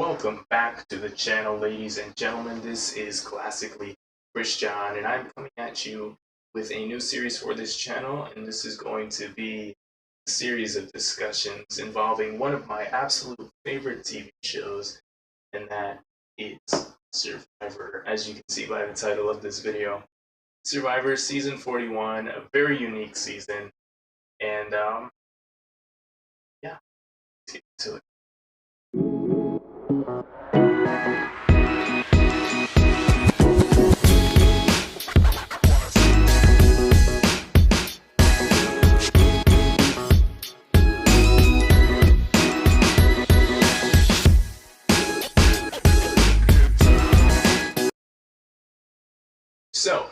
Welcome back to the channel, ladies and gentlemen. This is Classically Christian, and I'm coming at you with a new series for this channel, and this is going to be a series of discussions involving one of my absolute favorite TV shows, and that is Survivor, as you can see by the title of this video. Survivor Season 41, a very unique season, and yeah, let's get to it. So,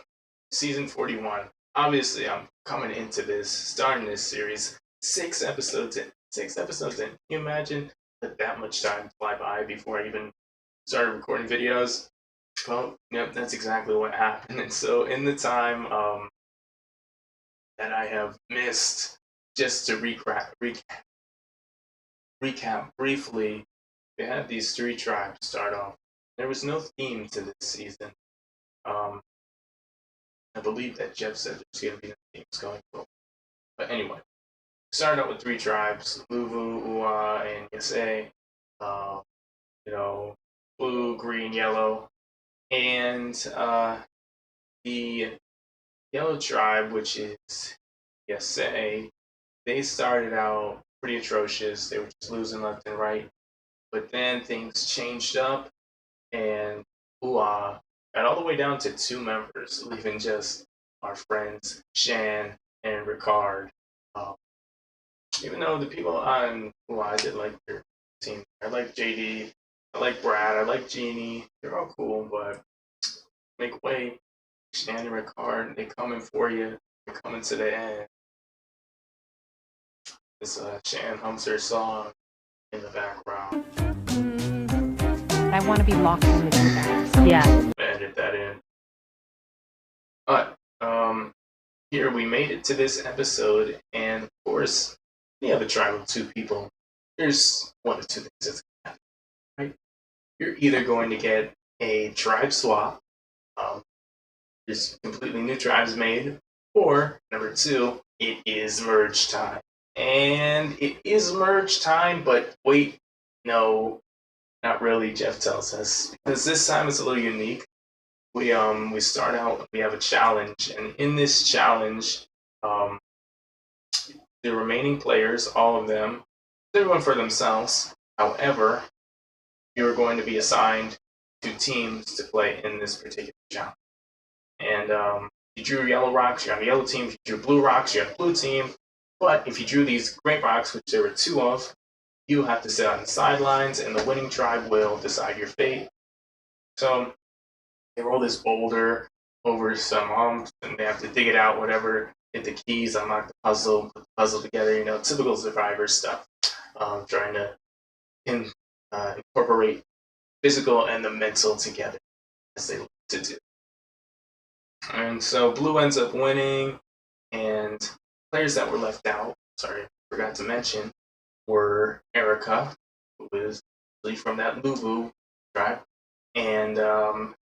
season 41. Obviously, I'm coming into this, starting this series, 6 episodes in. 6 episodes in. Can you imagine that much time fly by before I even started recording videos? Well, yep, that's exactly what happened. And so, in the time that I have missed, just to recap briefly, we had these 3 tribes start off. There was no theme to this season. I believe that Jeff said there's going to be no themes going forward. But anyway, started out with 3 tribes: Luvu, Ua, and Yase. Blue, green, yellow. And the yellow tribe, which is Yase, they started out pretty atrocious. They were just losing left and right. But then things changed up, and Ua got all the way down to 2 members, leaving just our friends Shan and Ricard. Even though the people on I did like their team. I like JD, I like Brad, I like Jeannie. They're all cool, but make way. Shan and Ricard, they coming for you. They're coming to the end. This Shan hums her song in the background. I want to be locked in with you guys. Yeah. Edit that in. But here we made it to this episode, and of course, you have a tribe of 2 people. There's 1 or 2 things that's going to happen, right? You're either going to get a tribe swap, there's completely new tribes made, or number 2, it is merge time. And it is merge time, but wait, no, not really, Jeff tells us, because this time it's a little unique. We start out, we have a challenge, and in this challenge, the remaining players, all of them, they're going for themselves. However, you're going to be assigned to teams to play in this particular challenge. And if you drew yellow rocks, you're on the yellow team. If you drew blue rocks, you're on the blue team. But if you drew these great rocks, which there were 2 of, you have to sit on the sidelines, and the winning tribe will decide your fate. So they roll this boulder over some humps, and they have to dig it out, whatever, get the keys, unlock the puzzle, put the puzzle together, typical Survivor stuff. Trying to incorporate physical and the mental together, as they like to do. And so Blue ends up winning, and players that were left out, forgot to mention, were Erica, who was from that Luvu tribe, and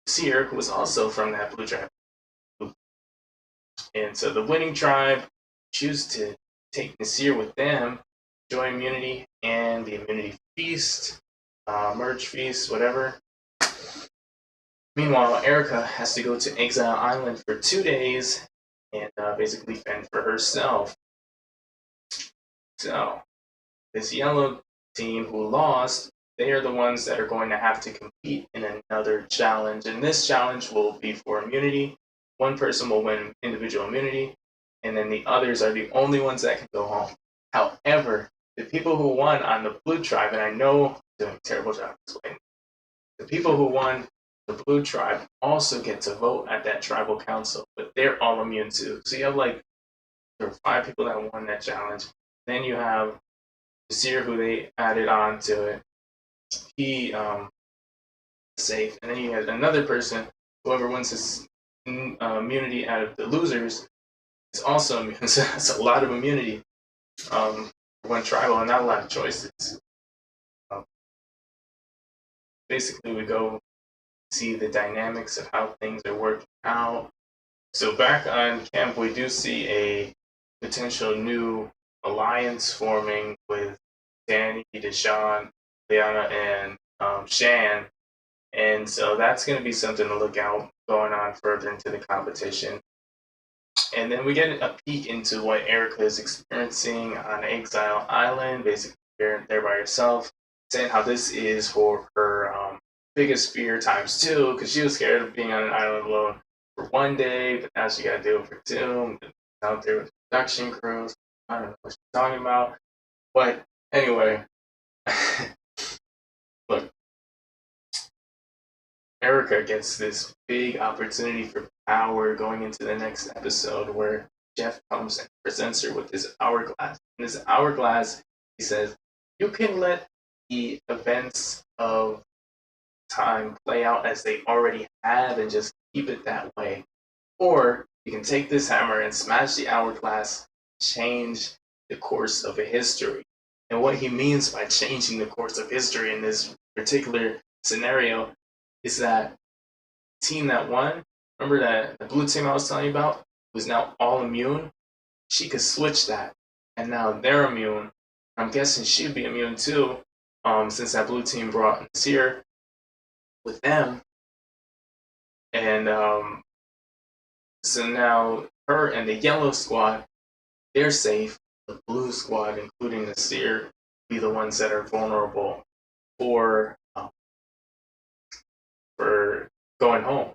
Seer, who was also from that blue tribe. And so the winning tribe choose to take Nasir with them, join immunity and the immunity feast, merge feast, whatever. Meanwhile, Erica has to go to Exile Island for 2 days and basically fend for herself. So this yellow team who lost, they are the ones that are going to have to compete in another challenge. And this challenge will be for immunity. 1 person will win individual immunity, and then the others are the only ones that can go home. However, the people who won on the blue tribe, and I know I'm doing a terrible job explaining, the people who won the blue tribe also get to vote at that tribal council, but they're all immune too. So you have there were 5 people that won that challenge. Then you have Nasir, who they added on to it. He safe, and then you had another person. Whoever wins his immunity out of the losers is also immune. So that's a lot of immunity. 1 tribal and not a lot of choices. basically we go see the dynamics of how things are working out. So back on camp, we do see a potential new alliance forming with Danny, Deshawn, Liana, and Shan. And so that's going to be something to look out going on further into the competition. And then we get a peek into what Erica is experiencing on Exile Island, basically there by herself, saying how this is for her biggest fear times two, because she was scared of being on an island alone for one day, but now she got to do it for two. Out there with the production crews. I don't know what she's talking about. But anyway, look, Erica gets this big opportunity for power going into the next episode where Jeff comes and presents her with this hourglass. In this hourglass, he says, you can let the events of time play out as they already have and just keep it that way. Or you can take this hammer and smash the hourglass, change the course of a history. And what he means by changing the course of history in this particular scenario is that team that won, remember that the blue team I was telling you about, was now all immune? She could switch that, and now they're immune. I'm guessing she'd be immune too, since that blue team brought Nasir with them. And so now her and the yellow squad, they're safe. The blue squad, including Nasir, be the ones that are vulnerable for going home.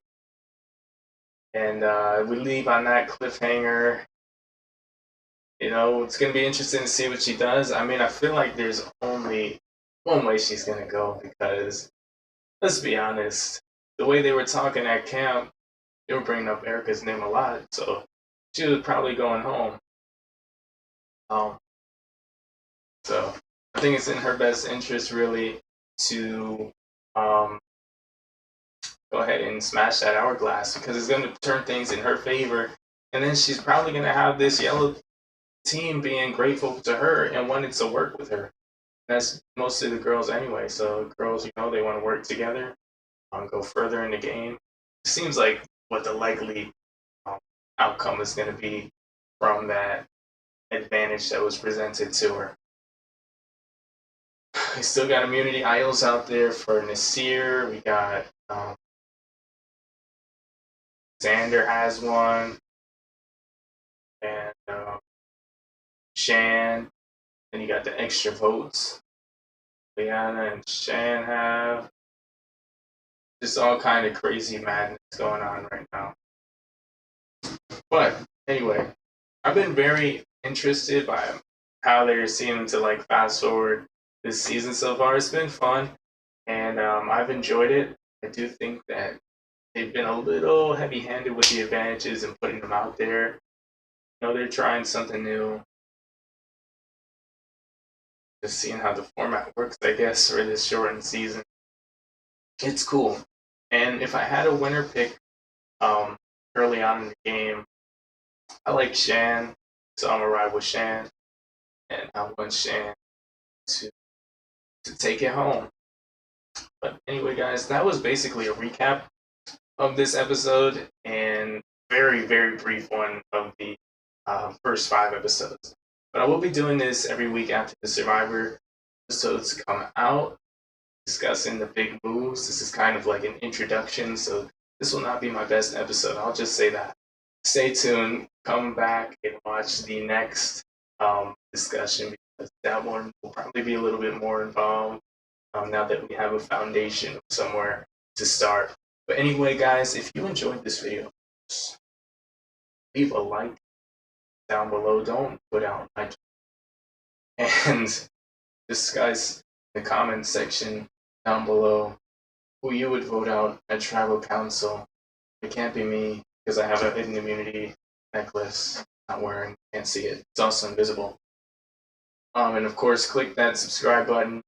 And we leave on that cliffhanger. You know, it's going to be interesting to see what she does. I mean, I feel like there's only one way she's going to go because, let's be honest, the way they were talking at camp, they were bringing up Erica's name a lot. So she was probably going home. So I think it's in her best interest, really, to go ahead and smash that hourglass because it's going to turn things in her favor. And then she's probably going to have this yellow team being grateful to her and wanting to work with her. That's mostly the girls anyway. So girls, you know, they want to work together, go further in the game. It seems like what the likely outcome is going to be from that advantage that was presented to her. We still got immunity idols out there for Nasir. We got Xander has one, and Shan. Then you got the extra votes. Liana and Shan have. Just all kind of crazy madness going on right now. But anyway, I've been very interested by how they're seeming to like fast forward this season so far. It's been fun, and I've enjoyed it. I do think that they've been a little heavy-handed with the advantages and putting them out there. You know, they're trying something new. Just seeing how the format works, I guess, for this shortened season. It's cool. And if I had a winner pick early on in the game, I like Shan, so I'm gonna ride with Shan. And I want Shan to take it home. But anyway, guys, that was basically a recap of this episode and very, very brief one of the first 5 episodes. But I will be doing this every week after the Survivor episodes come out, discussing the big moves. This is kind of like an introduction, so this will not be my best episode. I'll just say that. Stay tuned. Come back and watch the next discussion because that one will probably be a little bit more involved now that we have a foundation somewhere to start. But anyway, guys, if you enjoyed this video, leave a like down below. Don't put out my and discuss in the comment section down below who you would vote out at Tribal Council. It can't be me because I have a hidden immunity necklace I'm wearing. Can't see it. It's also invisible. And of course, click that subscribe button